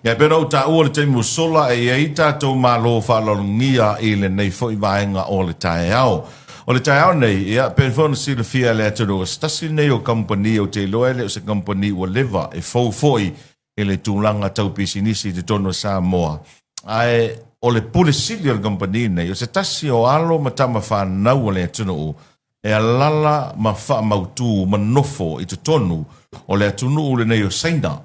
Ya pero ta o le temu sola e ai tatou malo whalongia i le nei fo i vaenga o le tae au. O le tae au nei, ia penfona si le fia le atano, stasi nei o company o te loele o se company o leva e fau foi e le tūlanga tau pisinisi te tono Samoa. Ai, o le pule sili o le company nei, o se tasi o alo matama whanau o le atano o, e alala ma wha mautu ma nofo i te tonu o le atunu o le nei o Saina.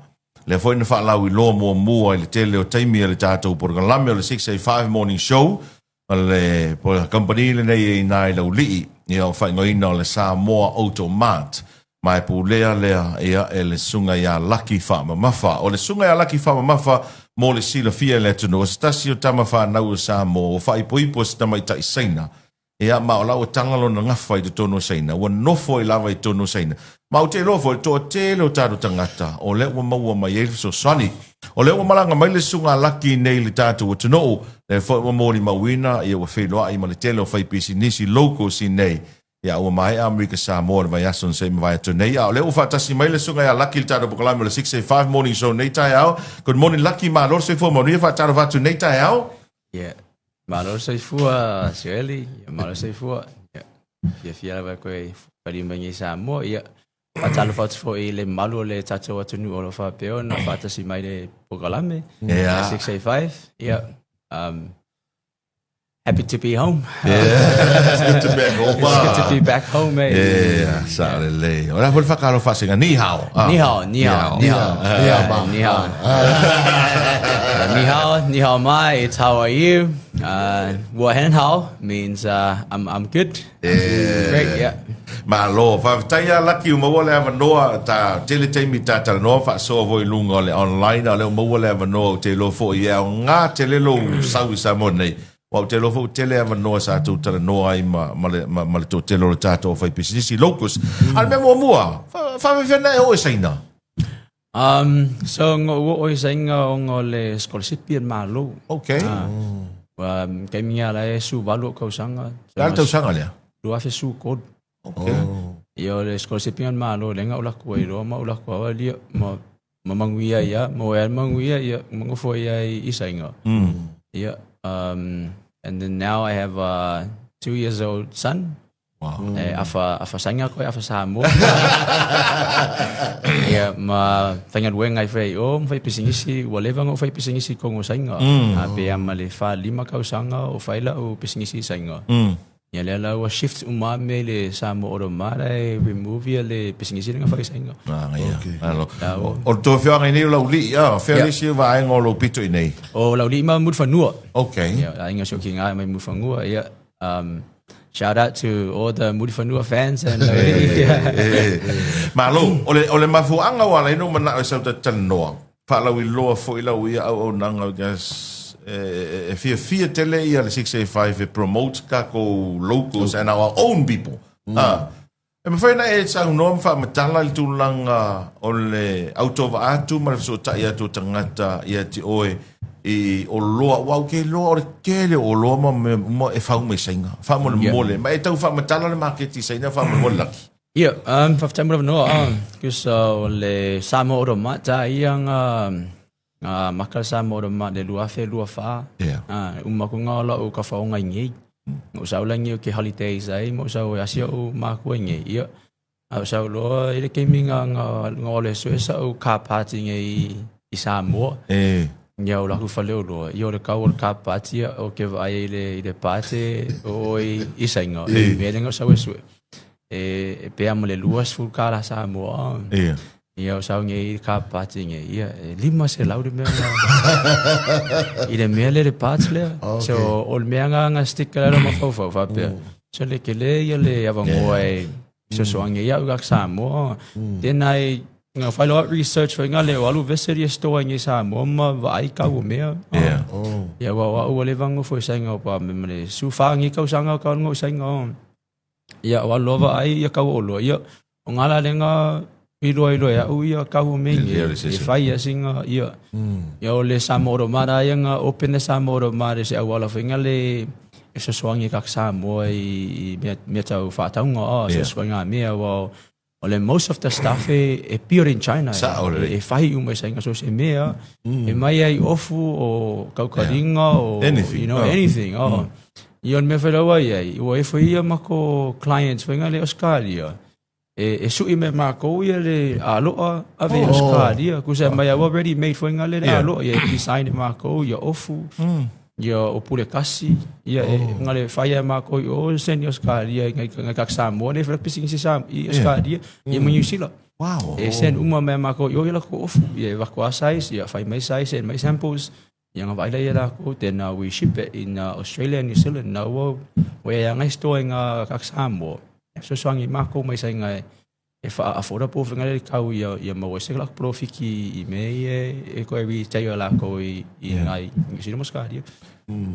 Le foi na whaalau i loa mua i le tele o taimi le tātou porgalame o le 685 Morning Show o le company le nei i nai lau lii i au whaingoina o le Samoa Automart mai pulea lea ia e le sunga ia Laki Faamamafa o le sunga ia Laki Faamamafa mo le sila fia le tunu o stasi o tama whanau o Samoa o whaipoipo se tama i tai Saina ia ma o lau o tangalo na ngawha i te tono Saina o nofo i lava i tono Saina ma o te lofo i toa tele o tātou tangata o le ua maua mai e so sani o le ua malanga mai le sunga Laki nei le tātou o tunoo le fo ua mori mawina i ua whenua i ma le tele o whaipisi nisi loko si nei ia ua mai Amerika Samoa le vai ason se mai atu nei o le ua whatasi mai le sunga ia Laki le tātou pokalami o le 685 Morning Show nei tai au good morning Laki ma lor se fo maria whataro watu nei tai au yeah malo sei fua Shirley, malo sei fua. Fia vai koe wharimbangi Samoa, ia patalo whatu fo i le malu le tatou atunu o lo whapeo na whatasi mai le pokalame. 685, yeah. Happy to be home. Yeah, it's good to be back home. It's good to be back home, mate. Yeah, salele. Ora pole whakaro whasinga, ni hao. Ni hao, ni hao, ni hao. Ni hao. Ni hao, ni hao mai, it's how are you? Wa hen hao means I'm good. Yeah. Great, yeah. Malo, whawhataia Laki o maua le avanoa ta tele teimi ta talanoa whaasoa voi lunga o le online o le maua le avanoa o te lo fo i au ngā te lelo sau i Samoa nei. Wa te lo fo tele avanoa sa tu talanoa ai ma le to tele o tātou whaipisisi locus. Al me mua, whawhawhena e o e Saina? So o e Saina o ngā le scholarship ian malo. Okay. Kei minga la e su valo kausanga. Kal tau sanga lea? Lua fe su kod. Okay. Ia le scholarship ian malo lenga ula kua i roa ma ula kua wa lia ma manguia ia, mo e manguia ia, mangofo ia i Saina. Ia, and then now I have a 2 years old son. Wow. Afa Saina koe, afa Samoa. Ia, ma whaingan ue ngai whai o, mwhai pisingisi, ua lewa ngau whai pisingisi kongo Saina. A pe ama le wha 5 kausanga o whaila o pisingisi Saina. Ia lea lau a shift uma me le Samoa Automart e remove ia le pisingisi lenga whai Saina. Ia. O tō whianga i nei o lau li, whia li si wa aingo lo pito i nei. O lau li ma mud whanua. Okay. Ia, a inga sio ki ngā mai mud whanua. Ia, shout out to all the Muriwhanua fans and Malo, ole mafuanga wala ino mana o sa Talanoaga. Whalau i loa fo i lau ia au nanga gas e fia tele ia le 685 e promote kako locals and our own people. E mawhaina e sa unoa mwha matala i tūlanga o le autova atu ma so ta ia tō tangata ia ti oe i o loa, wau ke loa o le kele o loa ma e whau mai Saina. Whau mo le mole. Ma e tau wha matala le marketi Saina, whau mo le Laki. Ia, whaftaimura wanoa, kusa o le Samoa Automart ta ianga maka le Samoa Automart le lua fe lua wha. Umaku ngāla o ka whaonga ngei. O saulangi o ke holidays ai, mo sau e asia o mākua ngei. Ia, o sau loa i le keiminga ngā ole suesa o ka pāti ngei i Samoa. Ia o laku whaleo loa. Ia o le kau o le ka pātia o ke vai i le pāte o i Saina. Mea lenga o sau e sue. E pea mo le luas fulkara Samoa. Ia o sau ngei ka pāti ngei. Ia, 5 se lau le mea. I le mea le pāti lea. So o le mea ngā stika lera ma whau whapea. So le ke le ia le awangoa e so ngei au kak Samoa. Tēnai ngā whailo out research whai ngā leo alu veseri e stoa ngai Samoa ma wa ai kau o mea. Ia wa ua le vango fo i Saina o pa me le su whaangi kau sanga o kau ngau Saina. Ia wa lova ai ia kau o loa. Ia o ngala le ngā iloa ia u ia kau o mengi. I whai a singa ia. Ia o le Samoa Automart ia ngā open le Samoa Automart se au ala whai ngā le e so soangi kak Samoa i mea tau whātaunga. Se soangi ngā mea wa ole most of the stuff e pure in China. Already. E whahi umai sainga so se mea. E mai ai ofu o kaukaringa o anything. Anything. Ion me whelaua iai. Ua e whaia mako clients whenga le Australia. E sui me mako ia le aloa ave Australia. Kusa mai au already made whenga le aloa. Ia design e mako ia ofu. Ia o pule kasi. Ia ngale whaia mako i o seni Australia. Ngai kak Samoa. Ne whela pising si i Australia. Ia mo New Zealand. Wow. E sen uma me mako i o ila ko ofu. Ia wako a size. Ia whai mai size and mai samples. Yang avai lai ila ko. Then we ship it in Australia and New Zealand. Now wea ngai store nga kak Samoa. So swangi mako mai sai ngai e fa afora po venga le kau ia mo se la profiki I me e ko e tai la ko I ngai sino moskaria.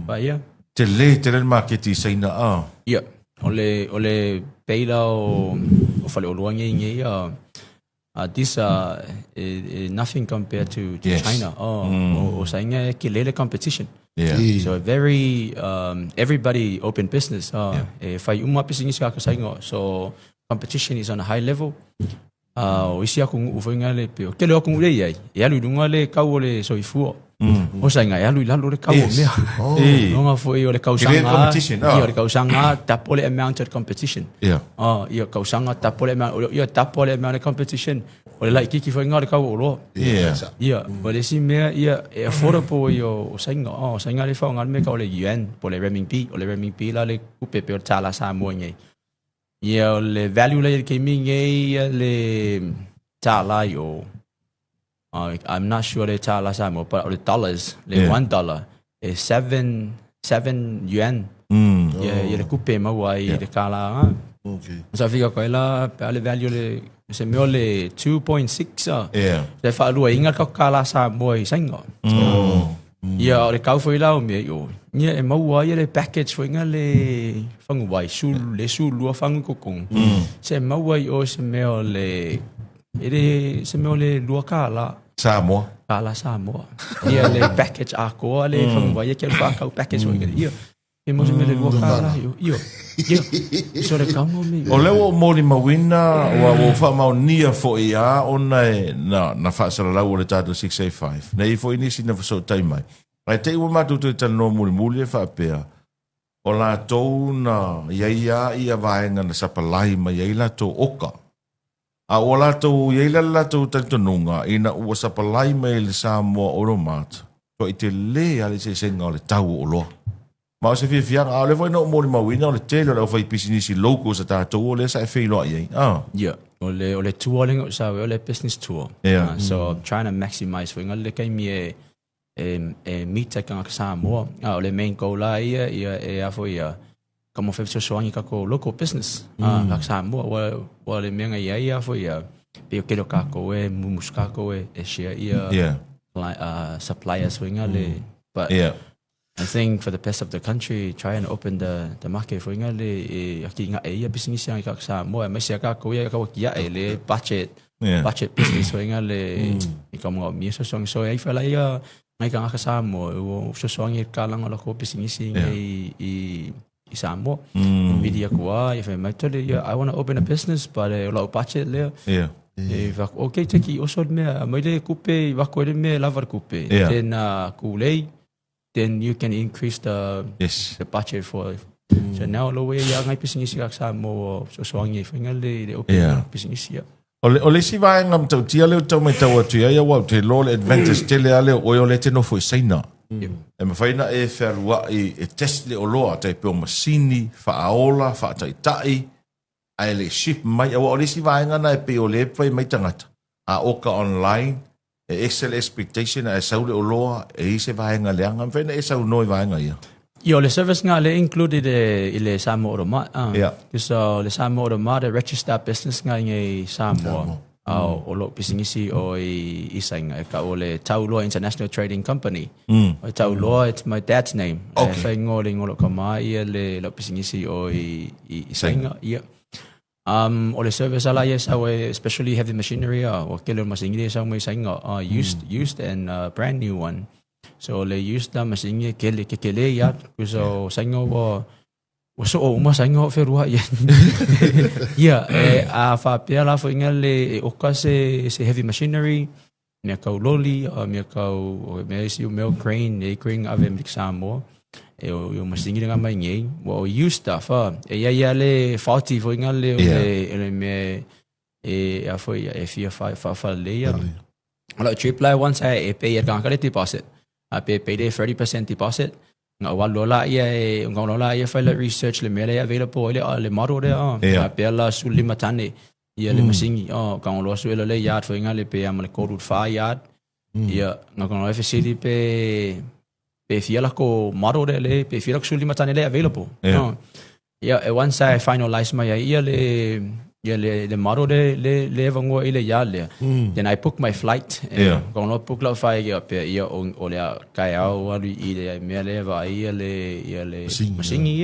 Ba ia. Te le market I Saina a. Ia. Ole peila o fale o luangi ngi this nothing compared to China. O sainga ke lele competition. Yeah. So very everybody open business. Fai uma pisingis ka sainga. So competition is on a high level. O isi aku ufinga le pe. Ke le aku le ai. E alu dunga le kau le soifu. O sainga e alu lalo le kau mea. Longa foi o le kau sanga. competition. Ia le kau sanga tapole amounted competition. Yeah. Ia kau sanga tapole amount. Ia tapole amount competition. O le lai kiki foi ngā le kau olo. Yeah. Ia, o le si mea ia e affordable I o sainga. Sainga le whao ngal me ka o le yuan po le renminbi. O le renminbi la le kupe pe o tala Samoa ngai. Ia o le value la ke mi ngai le tala I o I'm not sure le tala Samoa, but o le dollars, le $1 is 7 yuan. Ia le kupe maua I le kala. Okay. So fica ko ela pe le value le se me le 2.6 Yeah. Se fa lua inga ka kala Samoa I sainga. Ia o le kau foi la o me yo. Ia e maua ia le package foi nga le fangu wai sul le sul lua fangu kokong. Se maua I o se me o le se me o le lua kala Samoa. Ia le package a ko le fangu wai ke fa ka package foi nga ia. E mo se me le lua kala ia. So le kau mo me. O leo mori mawina o fa maunia fo ia ona na fa sala la o le tatu 685. Nei fo inisi na so tai mai. Ai te ua matu te tano muli e fa pea. O la tou na ia vaenga na sapalai ma ia la tou oka. A o la tou ia la tou tantonunga ina ua sapalai ma le Samoa Automart. Ko I te le ale se senga o le tau o loa. Ma o se fianga a le foi no mori mawina o le tele o fai pisinisi loko sa tātou o le sa e whai loa iei. Yeah. O le touring o sa o le business tour. Yeah. So I'm trying to maximize for le kai mi e mita ka Samoa. O le main goal la ia e a foi como fe so soangi ka ko local business. Ka Samoa o le menga ia foi pe ke lo ka ko e mumus ka ko e share ia suppliers for le but yeah. I think for the best of the country, try and open the market for ngale aki nga e business yang ka Samoa mai sia ka ko ia ka kia le budget business for ngale ka mo mi so ai fala ia mai ka Samoa o so ka lang ala ko business I Samoa media ko ia fa mai tole I want to open a business but a lot of budget le va okay teki o so me mai le kupe va ko le me lavar kupe then kulei then you can increase the budget for so now lo we ya ngai business ka Samoa so soangi finga le open business ya o le si vai ngam tau tia le tau mai tau atu ia wa te lo le advantage tele ale o le te no foi Saina e me faina e ferua e test le o loa te pe o masini fa aola fa tai tai ai le ship mai o le si vai ngana e pe o le fai mai tangata a oka online excel expectation e saule o loa e se vaenga leanga fena e sau noi vaenga ia Yo le service nga le included le Samoa Automart so le Samoa Automart register business nga ngai Samoa o lo pisingisi o I sainga ka o le Tauloa International Trading Company o Tauloa it's my dad's name fa ngolo ka mai le lo pisingisi o I sainga ia o le service ala yes especially heavy machinery o kelo masingi sa mai sainga used and brand new one so le used the masingi kele ya so sainga so uma sa ingo fe rua ia a fa pia la fo ingale o ka se heavy machinery me ka loli me ka me si o meu crane ave mixamo o masingi nga mai ngai o use stuff ia le faulty fo ingale le me a fo ia fia fa le ia la triple once I pay ka deposit I pay 30% deposit nga walola ia ngolola ia file research le mele available le model de pela suli matane ia le masingi ka ngolo su le yard fo inga le pe am le code fa yard ia nga ngolo facility pe fiala ko model de le pe fiala suli matane le available ia once I finalize my ia le model de le vango ile ya le then I book my flight ngolo book la fa ia pe ia o le kai au ali ile mele va ia le masingi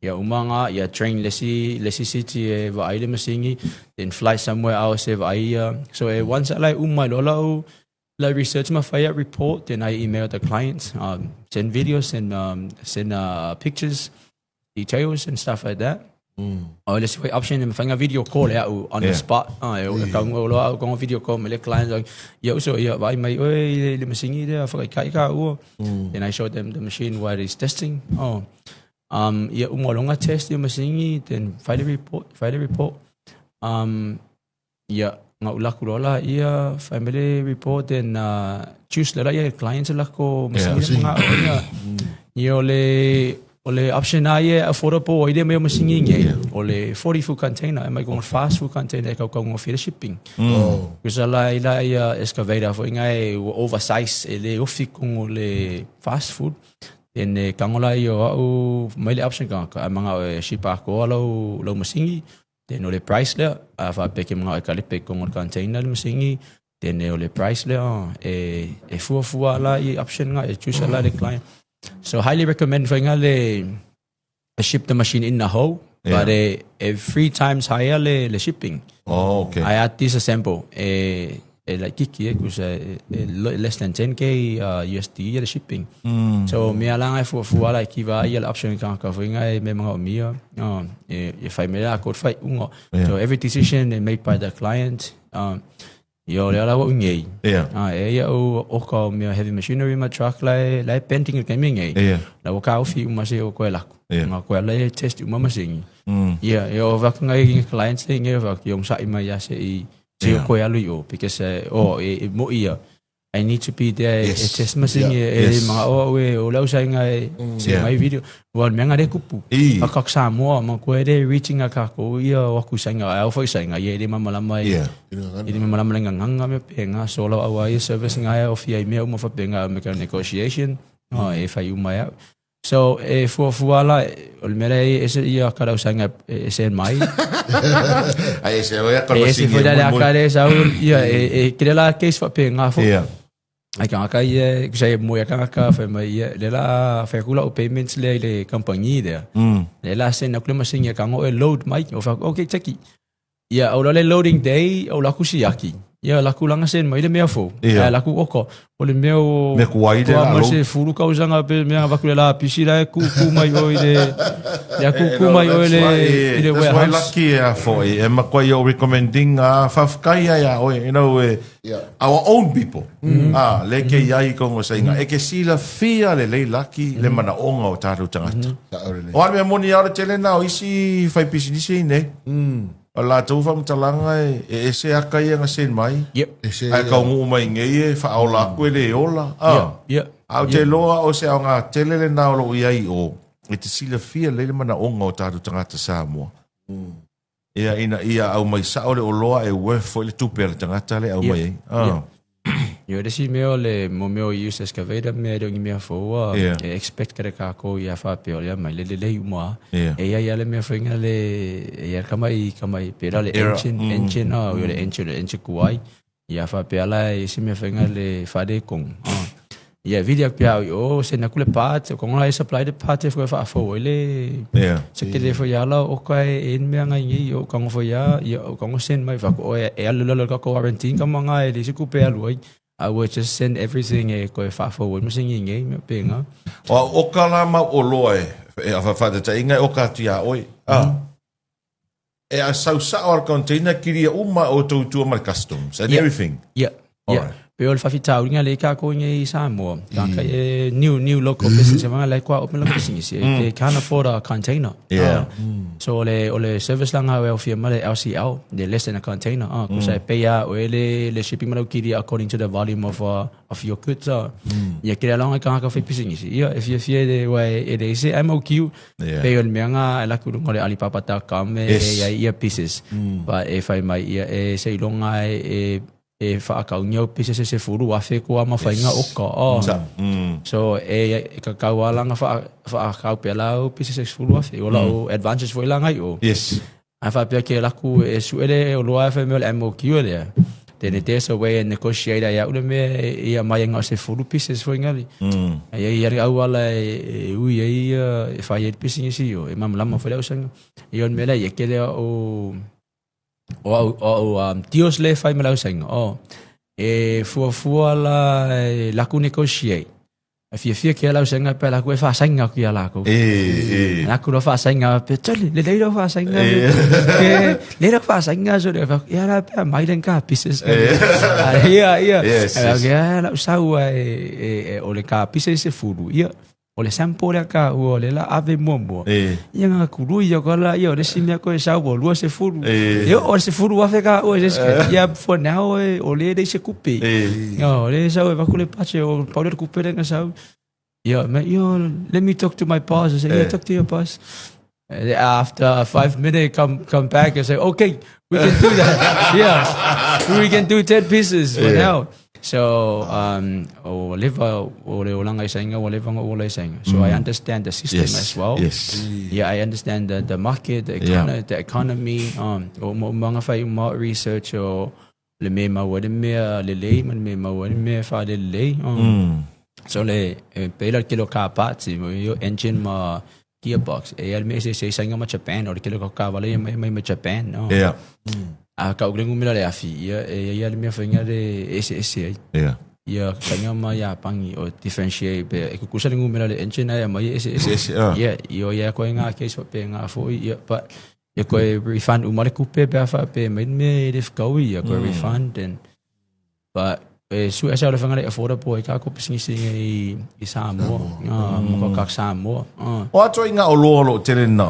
ia umanga ia train le city va ile masingi then fly somewhere else va ia so once I like lola la research my fire report then I email the clients send videos and send pictures details and stuff like that let's say option in fanga video call on the spot ka ngolo ko video call me le clients so vai mai le masingi de fa kai ka then I show them the machine what is testing umolonga test the masingi then file report nga ulakulola family report then choose la clients la ko masingi nga ole option affordable ide me masingi nge ole 40 food container am I going fast food container ka ko for shipping because la excavator for ngai oversize le ofi ko le fast food then kangola o mai option ka mga shipper ko lo masingi then ole price le fa pe ke mga ka le pe ko container masingi then ole price le fu la option nga choose la the client. So highly recommend for ship the machine in the hole, but 3 times higher le shipping. Oh, okay. I had disassemble like kiki because less than 10k USD the shipping. So me lang for like kiva option kan ka for me mga mia. If I made a code fight so every decision made by the client. Yo le ala wo ngai o ka me heavy machinery ma truck lai painting ke me ngai la wo ka ofi uma se o ko la nga ko la test uma masingi yo va ngai clients ngai va yong sa ima ya se ko ya lu yo because mo I need to be there test masingi ma o la usa ngai se mai video wa me ngare kupu akak sa mo ma ko reaching aka ko wa ku sa ngai au foi sa ngai de mama lama ini memang melenggang me penga solo awai service ngai of ia me mo fa penga me negotiation if I umaya so for la ol mere ese ia kada usanga ese mai ai se vai con ese foi da cara esa ia kira la case fa penga fo ai kan ka ia sai mo ia kan ka fa mai le la fa kula o payments le company de le la sen na klima singa kan o load mai o fa okay cheki ia o le loading day o la kusiaki ia la kulanga sen mai le mea fo la ku oko o le meu me kuai de la se furu ka usanga pe me va kula pisira ku mai o ile ya ku mai o ile we have lucky for ma ko yo recommending fafkai ya our own people le ke yai ko sainga e ke sila fia le lucky le mana onga o taru tangata o me moni ya tele na o isi fai pisini ne la tu fam talanga se akai nga sen mai ai ka ngu mai ngai fa ola ko le ola au te loa o se nga tele le na lo iai o te sila fia le mana onga o taru tangata Samoa ia au mai sa ole o loa we fo le tu per tangata le au mai yo desi meo le mo meo use excavator me do ngi me fo expect kare ka ko ya fa pe ole mai le uma ia le me fo ngale ia kamai pera le engine yo le engine kuai ya fa pe ala isi me fo ngale fa de kong ia video pia yo se na kule part ko ngala supply the part fo fa fo le se ke le fo ya la o kai en me nga ngi yo ko fo ya ko sen mai fa ko lo ko warranty ka manga e se ku pe aloi I would just send everything ko fa forward mo singi ngai me penga o kala ma o loe E a whawhata ta inga o ka tia oi. E a sausa o container kiria uma o tautua mai customs and everything. Yeah. Pe ol whawhita uringa le ka ko nge i Samoa. Ka new local business e mga lai kua open local business. They can't afford a container. So ole service lang hawe o fia male LCL. They're less than a container. Kusa e peia o le shipping malau kiri according to the volume of your goods. Ia kira longa ka ka business. Ia if you fear the way it is MOQ. Pe ol meanga la ku ngole alipapa.com ia pieces. But if I might ia say longa e whaakau niau pise se furu a wheko a mawhainga oka. So ka kaualanga whaakau pe lau pise se furu a wheko lau advances fo ilangai o. Yes. A whapea ke laku e suere o loa e whameo le MOQ lea. Then there's a way and negotiate ia ule me ia mai ngā se furu pieces fo ingali. Ia ri au ala ui e whai e pise ngisi o. E mamlama fo leo sanga. Ion me la ia ke lea Dios le fai malau senga. E fua la laku negotiate. E fia kia lau senga pe laku e wha senga kia laku. Laku ro wha senga pe tali, le leiro wha senga. Leiro wha senga so le ia la pe maiden ka pieces. Ia. Ia lau sau o le ka pieces se furu. Ia. O le sampo le ka o le la ave momo. Ia nga kuru ia ko la ia o le simia ko e sau o lua se furu. Ia o se furu afe ka o e ia for now o le de se kupe. Ia o le sau e vakule pache o pauler kupe le nga sau. Ia let me talk to my boss. I say, yeah, talk to your boss. After 5 minutes, come back and say, okay, we can do that. Yeah, we can do 10 pieces for now. So, o le olanga senga o le vanga o le senga. So I understand the system as well. Yes. Yeah, I understand the market, the economy. O mga fai research o le me ma o le me ma o le me fa le le. So le pela kilo ka parts yo engine ma gearbox. E al me se senga ma Japan o le kilo ka vale ma Japan. Yeah. A ka ugrengu mila le afi ia le mea whainga le SSA. Ia whainga mai a pangi o differentiate pe e kukusa le ngu mila le engine ai a mai SSA. Ia koe ngā case pe ngā fōi ia pa ia koe refund umare kupe pe a wha pe main me le whakaui ia koe refund but su esa le whainga le affordable e ka ko pisingisinga i Samoa moko kak Samoa. O ato i ngā o lolo tere na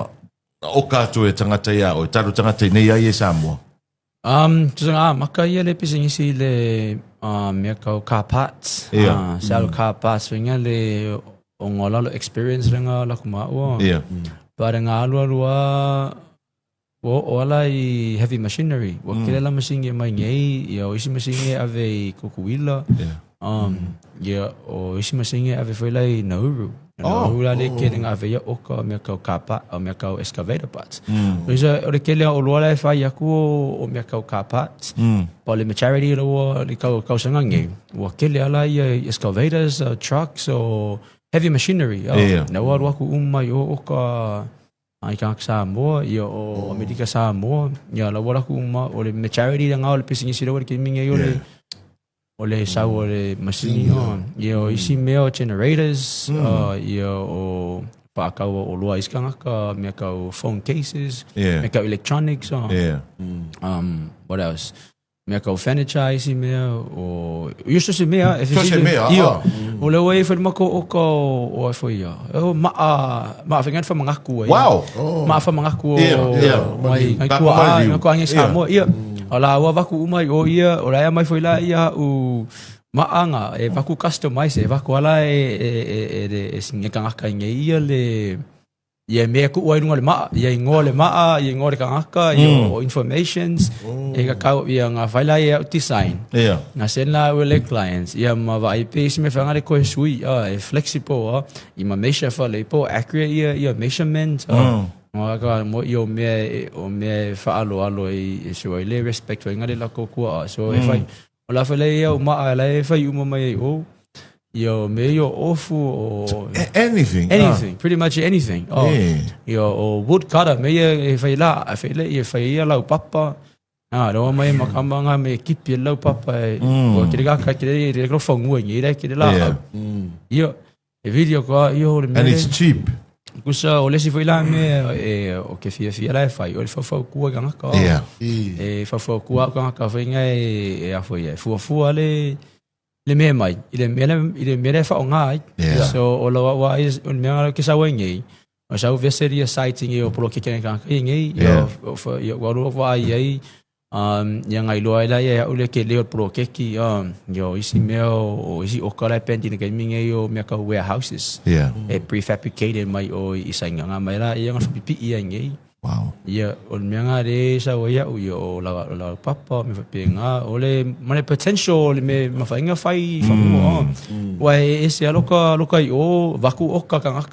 o kātou e tangata ia o taru tangata nei ai e Samoa. Tusanga maka ia le pisingisi le mea kau car parts. Sell car parts winga le o ngola lo experience renga la kuma o. Para nga alua o ala i heavy machinery. Wa kile la machine mai ngei ia o isi machine ave kukuila. Ia o isi machine ave foi la i Nauru. Ula le ke nga ave ia oka mea kau kapa o mea kau excavator parts. Isa o le ke le o loa e fai aku o mea kau car parts. Pa le charity lo le kau sanga nge. Wa ke le ala ia excavators, trucks o heavy machinery. Na wa waku umai o oka ai ka Samoa ia o Amerika Samoa. Ia la wa ku umma o le charity nga o le pisingisi lo ke minga yo le o le sau o le masini ia o isi mea o generators ia o whaakau o loa iskanga ka mea kau phone cases mea kau electronics what else mea kau furniture isi mea o iuso se mea o le wei whai mako o ka o ai whai maa whengan wha mangaku maa wha mangaku o mai kua ange Samoa ia ala wa vaku umai o ia o rai mai foi la ia u maanga e vaku customize e vaku ala e singa kanga nge ia le ia me ku o le ma ia ngole kanga ia o informations e ka kau ia nga vai la ia design na sena le clients ia ma vai pe me fanga le ko sui e flexible i ma measure for le po accurate ia measurement Ka mo yo me fa alo i so le respect for ngale la ko so if I la fa le yo ma la fa yu mo mai o yo me yo ofu o anything pretty much anything yo o wood cutter me if I la papa ro mai makamba me kipi la papa o kiriga ka kire ro fongu ngi re kire la yo e video ko yo and it's cheap. kusa ole si foi la me o ke fia la fai o fa ku ga ka fa ku ga ka fa nga a foi fu le me mai ile me fa nga so o lo wa is un me ke sa wengi o sa veseria sighting e o pro ke ken ka ngi yo wa ro wa ai yang ai loa la ya ule ke leo pro ke ki yo isi meo o isi o kala pendi ke minge yo me ka warehouses prefabricated mai o isanga nga mai la yang so pipi ia ngi wow ya o me nga re sa o ya yo la papa me fa penga ole mane potential me ma fa inga fai fa mo wa ese loka o vaku o ka ka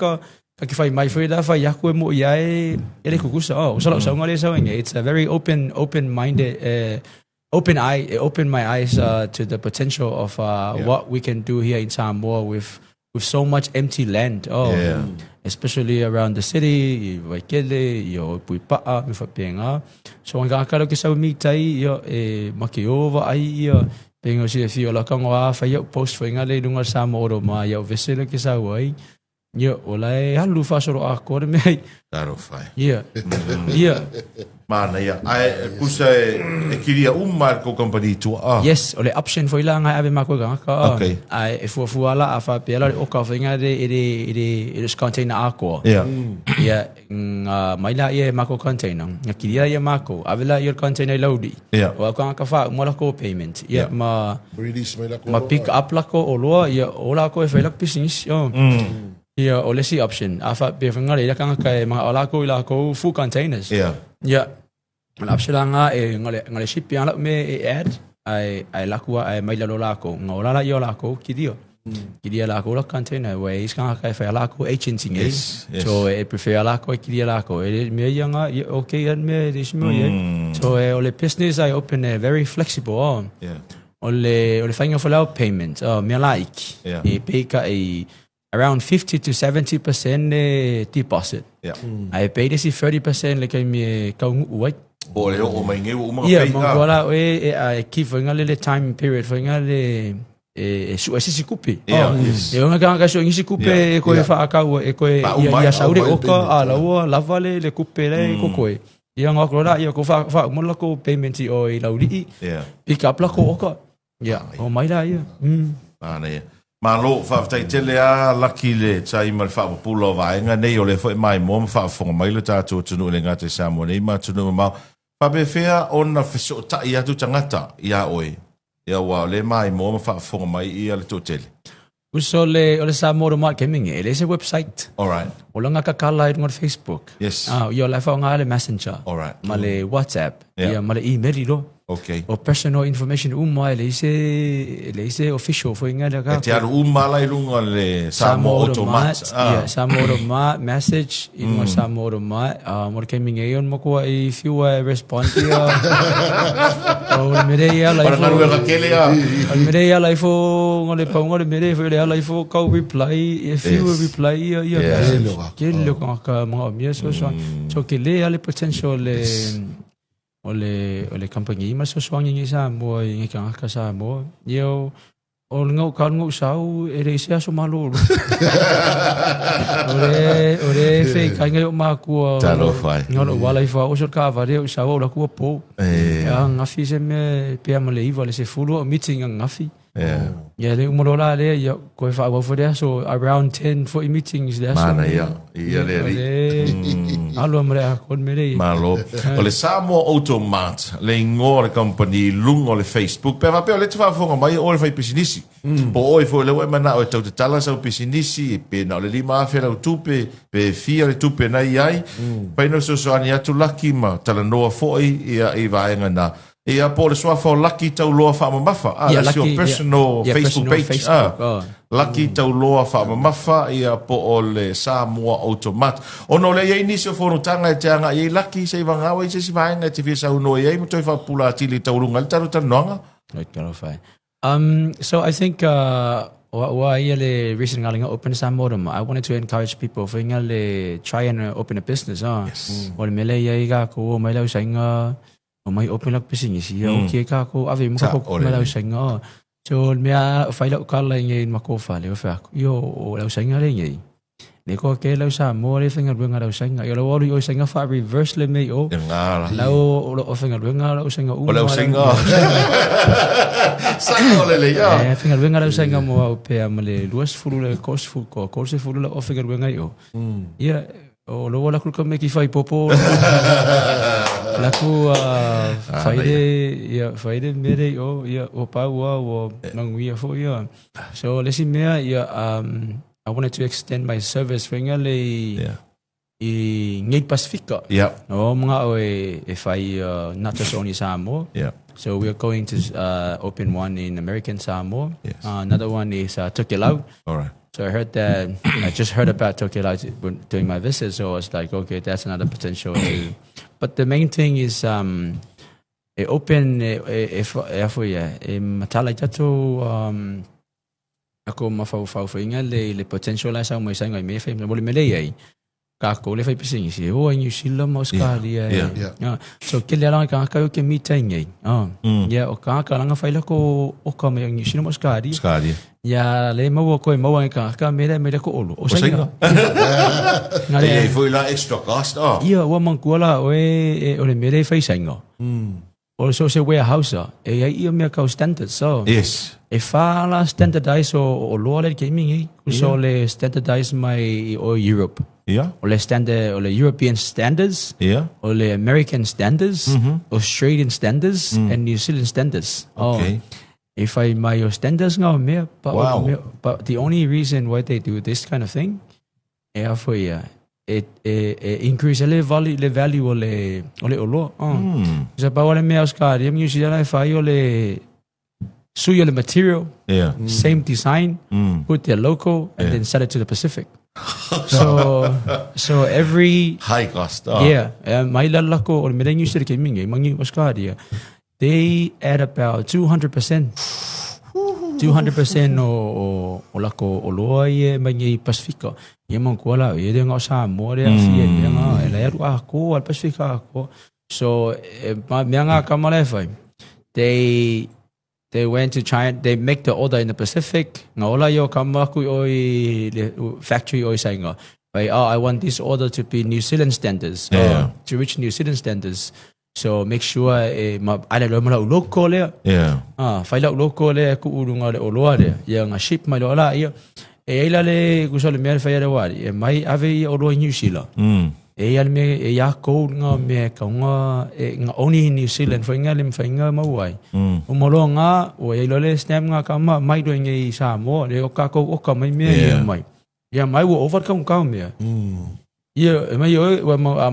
ka fai mai foi da fai aku mo ia ele kukusa so so ngale so it's a very open minded open my eyes to the potential of what we can do here in Samoa with so much empty land especially around the city Waikele yo Puipa'a me fa penga so nga ka lo ke sa mi tai yo makiova ai yo penga si fio la ka ngwa fa yo post foi ngale dunga Samoa Automart yo veselo ke sa wai yo olai halu fa soro a ko me taro fai mana ya ai kusa kiria ko company tu yes ole option foi la nga ave mako ga ka ai fu ala afa pela o ka finga de container ako mai la ye mako container nga kiria ye mako avela your container loadi o ka fa mo la ko payment ma pick up la ko o lo ya ola ko fe la business o lesi option afa be finga le ka mga ala ko ila ko full containers an option nga ngale ship ya la me add ai la ko ai mai la ko ngola la yo la ko kidio la ko la container we is ka fa la ko agency so I prefer la ko kidia la ko me yanga okay and me this me so ole business I open very flexible ole finga for la payment me like pay ka around 50 to 70% deposit. I paid this 30% like me ka uai. O le o mai nge o ma pay. Mangwala I keep for ngale time period for ngale su esi kupe. Nga ka so ngisi kupe ko fa ka ko ya saure o ka ala o lavale le kupe le ko ko. Ia nga ko ra ko fa mo la ko payment o I lauri. Pick up la ko ka. O mai la ia. Ana malo fa tai tele a Laki le tai mal fa pulo vai nga nei o le foi mai mo fa fo mai le tatu tunu le ngate Samoa nei ma tunu ma fa be fea ona fiso ta ia tu tangata ia oi ia wa le mai mo fa fo mai ia le totele uso le Samoa Automart Gaming ele se website all right o langa ka kala I Facebook yes yo la fa nga le messenger all right male WhatsApp ia male email lo okay o personal information le ise official foi nga ka te aru la ilunga le Samoa Automart Samoa Automart message in Samoa Automart mo ke mingeon mo ko I few respond ya o media live o media live ngole pa ngole media foi le live ko reply if you reply ke le ka mo mi so ke le ale potential ole company ma so ngi sa mo ngi ka sa mo yo ol ngau sau ere sia so malo ore fe ka ngi ma ku ngolo wala ifa o so ka va re sa o la ku po ngafi se me pe ma le iva le se fulo meeting ngafi le umorola le yo ko fa for there so around 10 for meetings there so mana ia le alo mre kon mere malo ole Samoa Automart le ngore company lungo le Facebook pe le fa fo mai o le fa business po oi fo le we mana o te tala sa business pe na le lima fe la tupe pe fia le tupe na ai pe no so ani atu Laki ma Talanoaga foi ia I va ngana ia po le soa for Laki Tauloa Faamamafa that's your personal Facebook page Laki Tauloa Faamamafa ia po o le Samoa Automart ono le ia inisio fono tanga e teanga ia Laki se vanga wa se vainga te fisa uno ia mo toi fa pula tili taurunga le taru tanonga so I think wa ia le recent ngalinga open Samoa Automart I wanted to encourage people for le try and open a business o le mele ia ga ko mai lau sainga o mai open lak business ia o ke ka ko ave mo ko mai lau sainga so mea faila kala nge mako fa le fa yo o lau sainga le nge le ko ke lau Samoa le whenga ruenga lau sainga. Ia lau ori o sainga wha reverse le mei o. Lau o whenga ruenga lau sainga uma. O lau sainga. Saka o le le ia. Whenga ruenga lau sainga moa o pea ma le luas fulu le kos fulu lau o whenga ruenga i o. Ia, o lau laku ka me ki whai popo. Laku whaide mere i o, ia o paua o manguia fo ia. So lesi mea ia, I wanted to extend my service whenga le I ngai Pasifika. O mga o e whai not just only Samoa. So we are going to open one in American Samoa. Another one is Tokelau. All right. So I heard that, I just heard about Tokelau during my visit, so I was like, okay, that's another potential. But the main thing is, open, matalai tato, ako mafau inga le potential sa mo isa ngai me fa mo le mele ai ka ko le fa pising si o New Zealand mo ska dia so ke le lang ka ke meeting ai o ka lang fa ko o ka me New Zealand mo ska dia ya le mo ko mo ka me ko olo o sa ngale e foi la extra cost wa man ko la o le mele fa isa also se warehouse e me ka standard so yes e fala standardize o lo le gaming so le standardize my o Europe o le standard o le European standards o le American standards Australian standards and New Zealand standards if I my standards now me but the only reason why they do this kind of thing for it increase le value o le lo so pa wale me oscar eu me usually fa yo le suyo le material same design put their logo and then sell it to the Pacific so every high cost mai la ko o me dengu sir ke mingi mangi oscar they add about 200% o lako o loa e mangi Pasifika ia man ko la e denga sa mo re afia denga e la ru a ko al Pasifika ko so me nga kamale fai they went to China they make the order in the Pacific nga ola yo kamaku o factory o sainga I want this order to be New Zealand standards to reach New Zealand standards. So make sure ada lo mala local le fai la local le ku urunga le oloa le ia ship mai lo la ia ila le ku so le me fai le wari mai ave o lo New Zealand ia me ia ko nga me ka nga only New Zealand fai nga le fai nga mawai o molo nga o ilo le stem nga ka mai do ngai Samoa le o ka mai me ia mai wo overcome ka me mai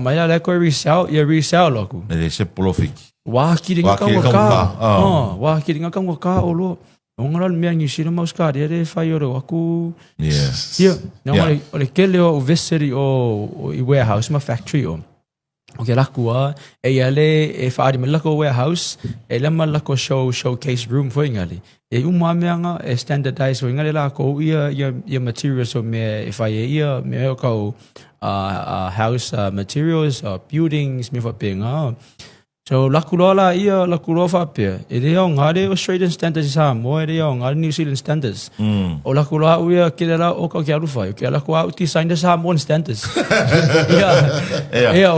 mai la ko resell loku ele se profit wa kiringa ka o lo ngora me New Zealand mo ska de fa yo aku no ole kele o veseri o warehouse ma factory okay la kuwa ele fa di la ko warehouse ele ma la ko showcase room fo ngali uma me nga standardize fo ngali la ko ia materials so me if me ko house materials buildings me fa penga so la kulo fa pe ele o ngare Australian standards sa mo ele o ngare New Zealand standards o la kulo ia kila o ka kia rufa ke la ko out design the sa mo standards o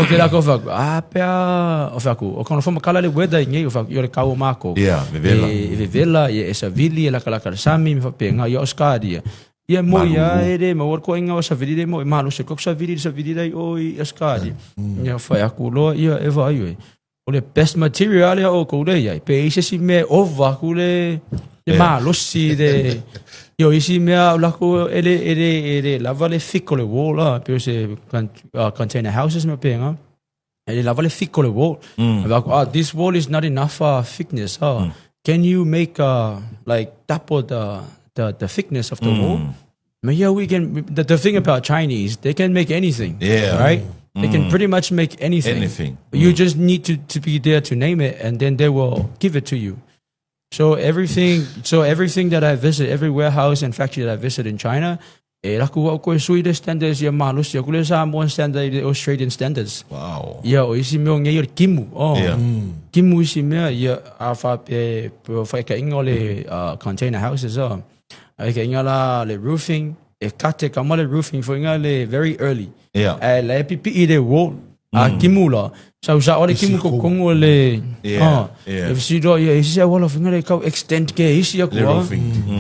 ke la ko fa pe o fa ku o kono fa kala le weather ngai o fa yo le ka o mako vela esa vili la kala sami me fa penga yo skadia ia mo ia ere mo ko inga sa vili mo malo se ko sa vili dai o skadia ia fa ku lo ia eva ai o le best material o ko le ia pe ise si me ova ku le malo si de yo isi me la ko ele la vale fico le wall pe se container houses me penga ele la vale fico le wall this wall is not enough thickness can you make like double the thickness of the wall yeah we can the thing about Chinese they can make anything right they can pretty much make anything. You just need to be there to name it, and then they will give it to you. So everything that I visit, every warehouse and factory that I visit in China, laku ko Swedish standards ya malus ya kule Samoan standard Australian standards. Wow. Ya o isi me ngai kimu. Kimu isi me ya afa fa ka ingole container houses ka ingala le roofing kate kamale roofing for ngale very early. Yeah. La pipi de wall. Kimula. So ole kimu ko kongo le. If si do isi wall of ngale ka extend ke isi ko.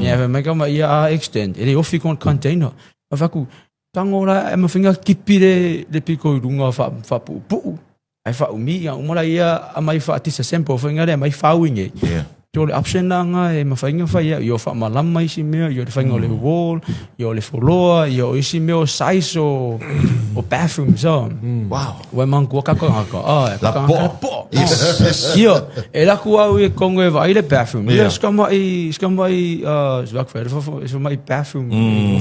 Yeah, me kama extend. Ele ofi kon container. Afaku tangola e mafinga kipi le piko runga fa pu. Ai fa umi ya umala ia amai fa tisa sempo fa ngale mai fa winge. Yo le option nga e mafainga fa yo fa malama isi me yo fa ngole wall yo le floor yo isi me o size o bathroom so. Wow. We man ko ka la po. Yes. Yo e la ku au e kongo e vai le bathroom. Yo skama i zwak ver so my bathroom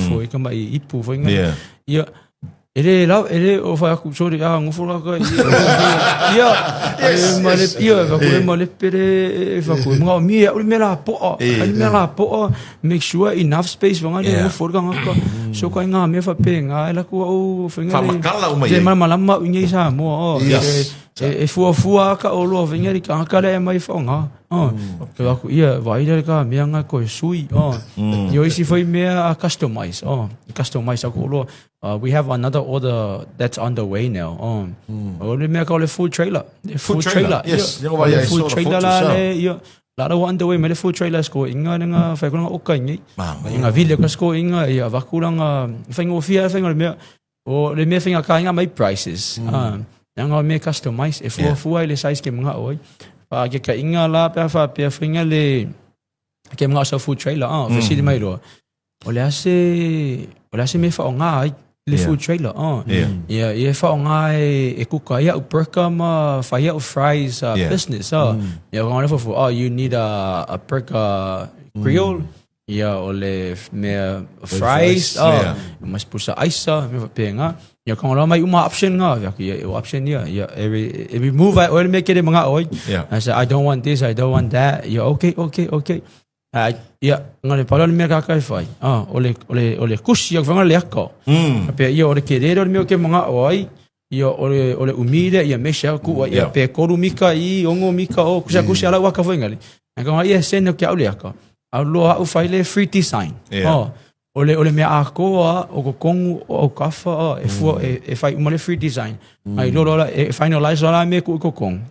fo e kama i ipu fa ngale. Yo ele o fa ku so ya ngufula ka yo va ku male pere va ku nga mi o me la po make sure enough space va nga ngufula ka so ka nga me fa pe nga la ku o fa nga le malama unye sa mo e fua ka o lo venga ka le mai fa nga va ku va ile ka me nga ko sui yo isi foi me customize ko lo. We have another order that's on the way now. We make all the full trailer. Full trailer. Yes. Full trailer la la on the way me full trailer ko inga fa ko nga ngi. Inga ville ko inga ya va ku nga fa ngo fia fa ngo me o le me fa ka inga my prices. Nga me customize e fu ile size ke mga oi. Pa ke ka inga la pa fa inga le ke mga sa full trailer fa si mai do. Ole ase me fa nga le food trailer fa nga e kuka ya perka ma fa ya fries business ya ngone for you need a perka grill ole me fries mas pusa isa me penga ya kung may option nga option every move I will make it mga oy I said I don't want this I don't want that okay ngale pala me ka fai ole kusi ya vanga le ka pe ole querer me ke mga oi ole umide mesha ku pe koru mika ongo mika o kusa ala waka vanga ngale sen ke ole ka lo u fai le free design ole me ako o kongu o kafa e fai mo le free design ai lo finalize la me ku kong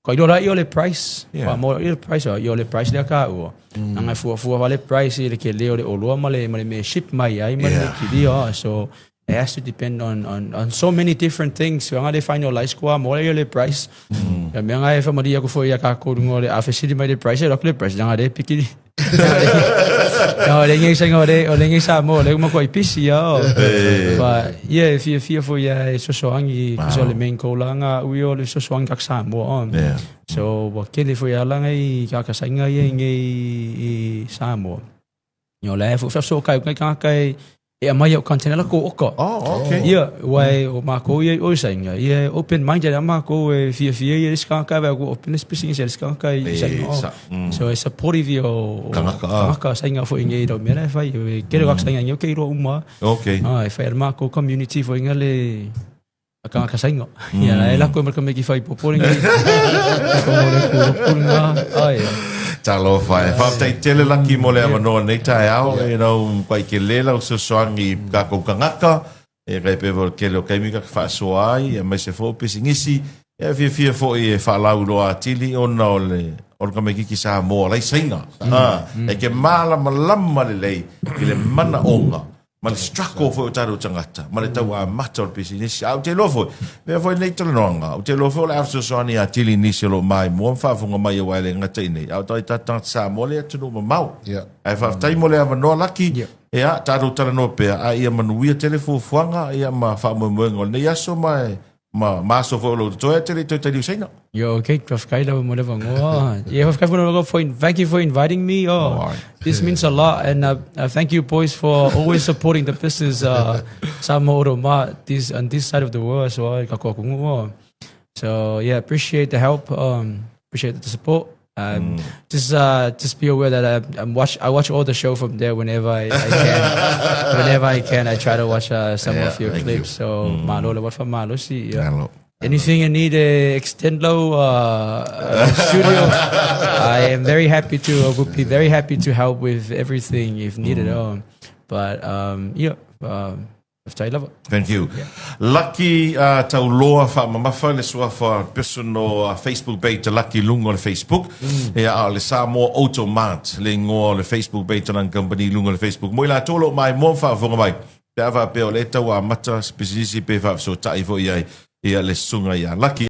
ko yo le price pa mo le price yo le price le ka o nga fu vale price le ke le o lo male me ship mai ai male ki so it has to depend on so many different things nga le finalize ko mo le price ya me nga fa maria ko fo ya ka ko ngore a fa sidi mai le price le price nga de pikiri ole ngi sa mo le mo ko ipisi ba fia fo ya so angi so le men ko langa u yo le so ang ka sa mo so wa ke le fo ya langa I ka sa ngi sa mo yo le fo so ka e mai o container ko oko okay wai o ma ko o sainga open minded ma ko fia ska ka va ko open space se ska ka so it's supportive yo ka sainga fo inge do mera fa ke ro ka sainga yo ke ro uma fa ma ko community fo inga le ka sainga la ko me ki fa po inga ko le ko Talo fai. Fa tai tele laki mo le amano nei tai au, pai ke lela o soangi ka ko kangaka, e kai pe vol ke lo kai mi ka fa soai, e mai se fo pisingisi, e fia fo e fa lau lo atili ona o ka me ki sa mo lai Saina. E ke mala malama le le mana onga. Ma le strako fo o taro tangata, ma le tau a mata o pisinisi, au te lofo, me fo nei Talanoaga, au te lofo le afso soani a tili nisi lo mai, mo whaafunga mai a waile ngata inei, au tai tatang sa mo le atunu ma mau, ai whaftai mo le avanoa laki, e a taro Talanoa pea, a ia manuia telefo fuanga, ia ma whaamuengo, nei aso mai, ma so fo lo to tele to tele Saina. Yo okay, Kafkaila mo le vango. Thank you for inviting me. This means a lot, and thank you boys for always supporting the business Samoa Automart on this side of the world. So yeah, appreciate the help, appreciate the support. Just be aware that I watch all the show from there whenever I can. Whenever I can, I try to watch some of your clips. So malo what for malo si. Anything you need, extend low studio. I am very happy to. Would be very happy to help with everything if needed. But I love it. Thank you. Laki Tauloa Faamamafa le sua for personal Facebook page Laki lungo le Facebook. Le Samoa Automart le ngo le Facebook page ng company lungo le Facebook. Mo la tolo mai mo fa vonga mai. Pe ava pe o le tau a mata spesisi pe fa so tai vo ia le sunga ia. Laki